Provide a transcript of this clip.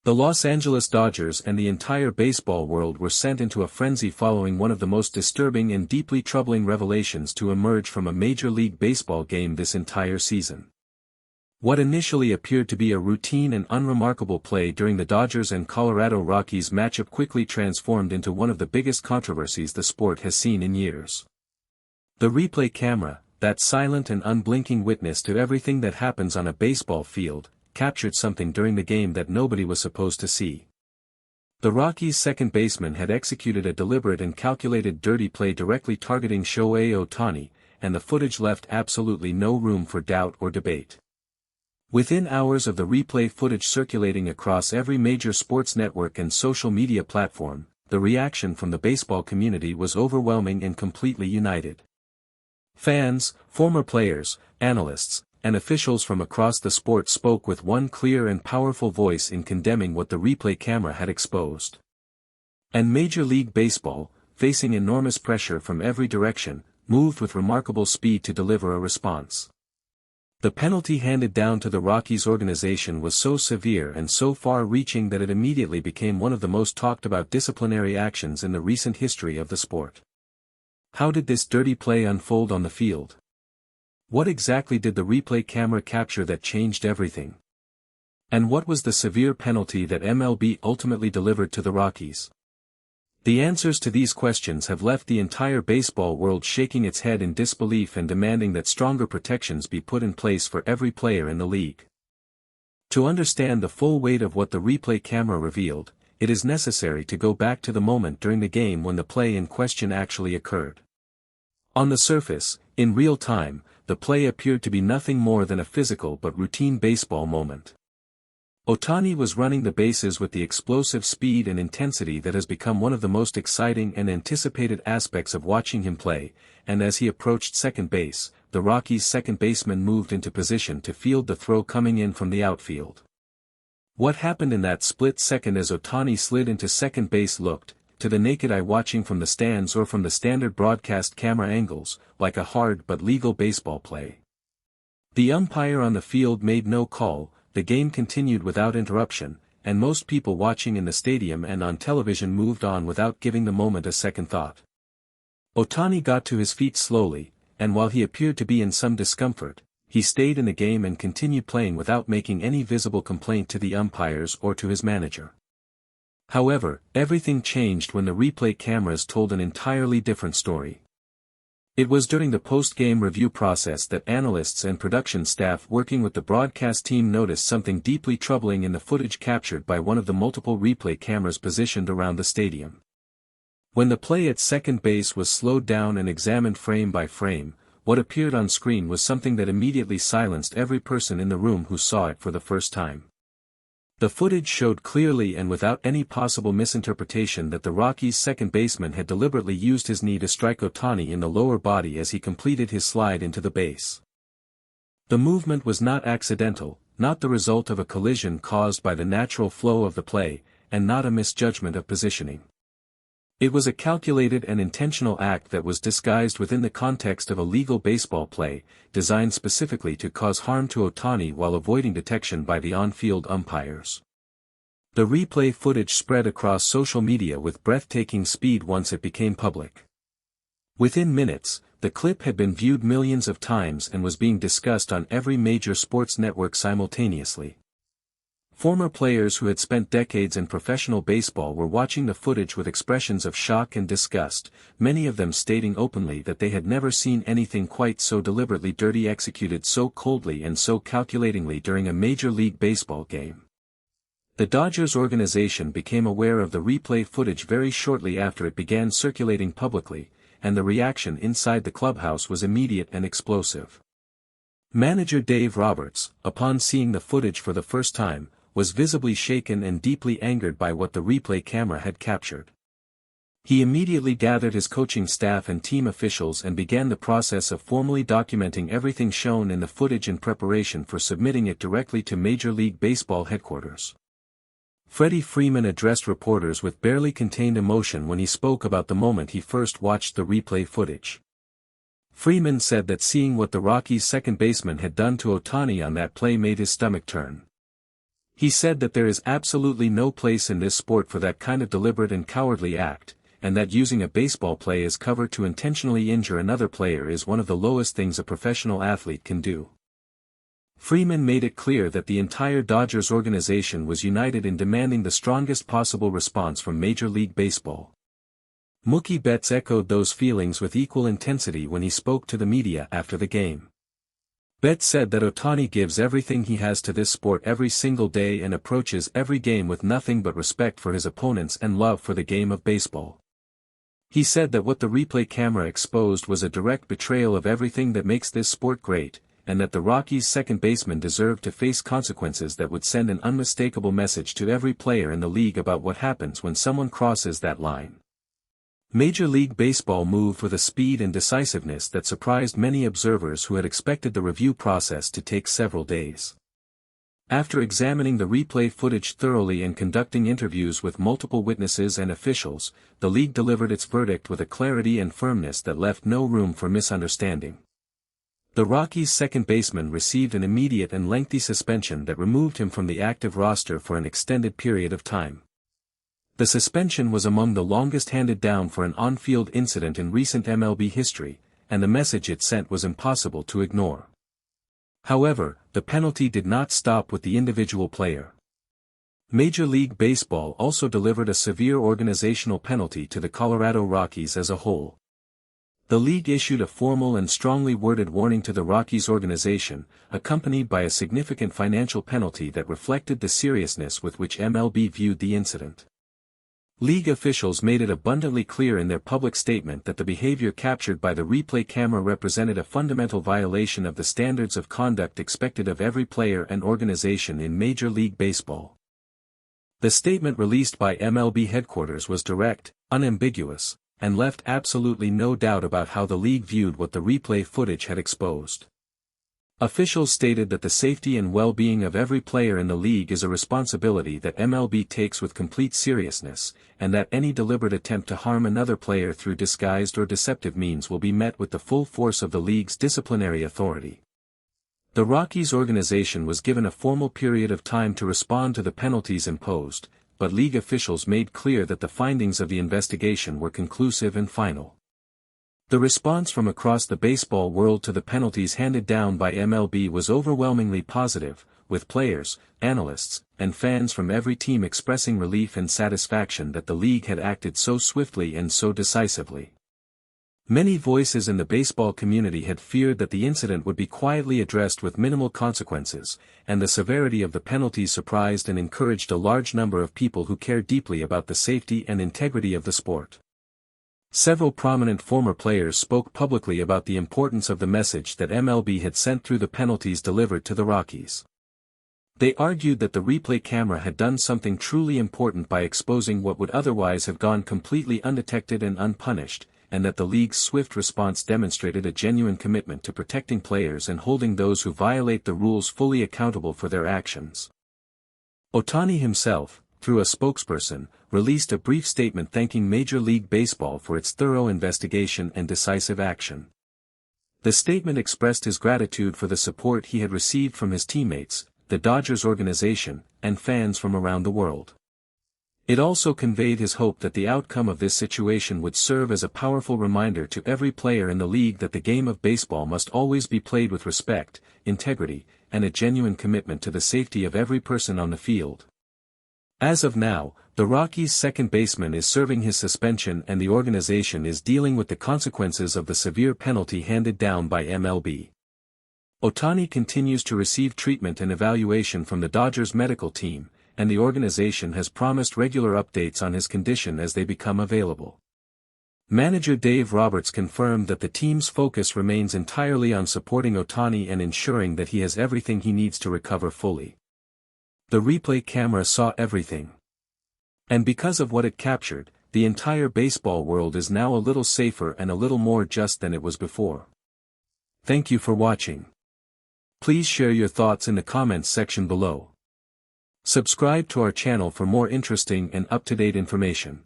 The Los Angeles Dodgers and the entire baseball world were sent into a frenzy following one of the most disturbing and deeply troubling revelations to emerge from a Major League Baseball game this entire season. What initially appeared to be a routine and unremarkable play during the Dodgers and Colorado Rockies matchup quickly transformed into one of the biggest controversies the sport has seen in years. The replay camera, that silent and unblinking witness to everything that happens on a baseball field, captured something during the game that nobody was supposed to see. The Rockies' second baseman had executed a deliberate and calculated dirty play directly targeting Shohei Ohtani, and the footage left absolutely no room for doubt or debate. Within hours of the replay footage circulating across every major sports network and social media platform, the reaction from the baseball community was overwhelming and completely united. Fans, former players, analysts, and officials from across the sport spoke with one clear and powerful voice in condemning what the replay camera had exposed. And Major League Baseball, facing enormous pressure from every direction, moved with remarkable speed to deliver a response. The penalty handed down to the Rockies organization was so severe and so far-reaching that it immediately became one of the most talked-about disciplinary actions in the recent history of the sport. How did this dirty play unfold on the field? What exactly did the replay camera capture that changed everything? And what was the severe penalty that MLB ultimately delivered to the Rockies? The answers to these questions have left the entire baseball world shaking its head in disbelief and demanding that stronger protections be put in place for every player in the league. To understand the full weight of what the replay camera revealed, it is necessary to go back to the moment during the game when the play in question actually occurred. On the surface, in real time, the play appeared to be nothing more than a physical but routine baseball moment. Ohtani was running the bases with the explosive speed and intensity that has become one of the most exciting and anticipated aspects of watching him play, and as he approached second base, the Rockies' second baseman moved into position to field the throw coming in from the outfield. What happened in that split second as Ohtani slid into second base looked, to the naked eye watching from the stands or from the standard broadcast camera angles, like a hard but legal baseball play. The umpire on the field made no call, the game continued without interruption, and most people watching in the stadium and on television moved on without giving the moment a second thought. Ohtani got to his feet slowly, and while he appeared to be in some discomfort, he stayed in the game and continued playing without making any visible complaint to the umpires or to his manager. However, everything changed when the replay cameras told an entirely different story. It was during the post-game review process that analysts and production staff working with the broadcast team noticed something deeply troubling in the footage captured by one of the multiple replay cameras positioned around the stadium. When the play at second base was slowed down and examined frame by frame, what appeared on screen was something that immediately silenced every person in the room who saw it for the first time. The footage showed clearly and without any possible misinterpretation that the Rockies' second baseman had deliberately used his knee to strike Ohtani in the lower body as he completed his slide into the base. The movement was not accidental, not the result of a collision caused by the natural flow of the play, and not a misjudgment of positioning. It was a calculated and intentional act that was disguised within the context of a legal baseball play, designed specifically to cause harm to Ohtani while avoiding detection by the on-field umpires. The replay footage spread across social media with breathtaking speed once it became public. Within minutes, the clip had been viewed millions of times and was being discussed on every major sports network simultaneously. Former players who had spent decades in professional baseball were watching the footage with expressions of shock and disgust, many of them stating openly that they had never seen anything quite so deliberately dirty executed so coldly and so calculatingly during a Major League Baseball game. The Dodgers organization became aware of the replay footage very shortly after it began circulating publicly, and the reaction inside the clubhouse was immediate and explosive. Manager Dave Roberts, upon seeing the footage for the first time, was visibly shaken and deeply angered by what the replay camera had captured. He immediately gathered his coaching staff and team officials and began the process of formally documenting everything shown in the footage in preparation for submitting it directly to Major League Baseball headquarters. Freddie Freeman addressed reporters with barely contained emotion when he spoke about the moment he first watched the replay footage. Freeman said that seeing what the Rockies' second baseman had done to Ohtani on that play made his stomach turn. He said that there is absolutely no place in this sport for that kind of deliberate and cowardly act, and that using a baseball play as cover to intentionally injure another player is one of the lowest things a professional athlete can do. Freeman made it clear that the entire Dodgers organization was united in demanding the strongest possible response from Major League Baseball. Mookie Betts echoed those feelings with equal intensity when he spoke to the media after the game. Betts said that Ohtani gives everything he has to this sport every single day and approaches every game with nothing but respect for his opponents and love for the game of baseball. He said that what the replay camera exposed was a direct betrayal of everything that makes this sport great, and that the Rockies' second baseman deserved to face consequences that would send an unmistakable message to every player in the league about what happens when someone crosses that line. Major League Baseball moved with a speed and decisiveness that surprised many observers who had expected the review process to take several days. After examining the replay footage thoroughly and conducting interviews with multiple witnesses and officials, the league delivered its verdict with a clarity and firmness that left no room for misunderstanding. The Rockies' second baseman received an immediate and lengthy suspension that removed him from the active roster for an extended period of time. The suspension was among the longest handed down for an on-field incident in recent MLB history, and the message it sent was impossible to ignore. However, the penalty did not stop with the individual player. Major League Baseball also delivered a severe organizational penalty to the Colorado Rockies as a whole. The league issued a formal and strongly worded warning to the Rockies organization, accompanied by a significant financial penalty that reflected the seriousness with which MLB viewed the incident. League officials made it abundantly clear in their public statement that the behavior captured by the replay camera represented a fundamental violation of the standards of conduct expected of every player and organization in Major League Baseball. The statement released by MLB headquarters was direct, unambiguous, and left absolutely no doubt about how the league viewed what the replay footage had exposed. Officials stated that the safety and well-being of every player in the league is a responsibility that MLB takes with complete seriousness, and that any deliberate attempt to harm another player through disguised or deceptive means will be met with the full force of the league's disciplinary authority. The Rockies organization was given a formal period of time to respond to the penalties imposed, but league officials made clear that the findings of the investigation were conclusive and final. The response from across the baseball world to the penalties handed down by MLB was overwhelmingly positive, with players, analysts, and fans from every team expressing relief and satisfaction that the league had acted so swiftly and so decisively. Many voices in the baseball community had feared that the incident would be quietly addressed with minimal consequences, and the severity of the penalties surprised and encouraged a large number of people who care deeply about the safety and integrity of the sport. Several prominent former players spoke publicly about the importance of the message that MLB had sent through the penalties delivered to the Rockies. They argued that the replay camera had done something truly important by exposing what would otherwise have gone completely undetected and unpunished, and that the league's swift response demonstrated a genuine commitment to protecting players and holding those who violate the rules fully accountable for their actions. Ohtani himself, through a spokesperson, released a brief statement thanking Major League Baseball for its thorough investigation and decisive action. The statement expressed his gratitude for the support he had received from his teammates, the Dodgers organization, and fans from around the world. It also conveyed his hope that the outcome of this situation would serve as a powerful reminder to every player in the league that the game of baseball must always be played with respect, integrity, and a genuine commitment to the safety of every person on the field. As of now, the Rockies' second baseman is serving his suspension and the organization is dealing with the consequences of the severe penalty handed down by MLB. Ohtani continues to receive treatment and evaluation from the Dodgers medical team, and the organization has promised regular updates on his condition as they become available. Manager Dave Roberts confirmed that the team's focus remains entirely on supporting Ohtani and ensuring that he has everything he needs to recover fully. The replay camera saw everything. And because of what it captured, the entire baseball world is now a little safer and a little more just than it was before. Thank you for watching. Please share your thoughts in the comments section below. Subscribe to our channel for more interesting and up-to-date information.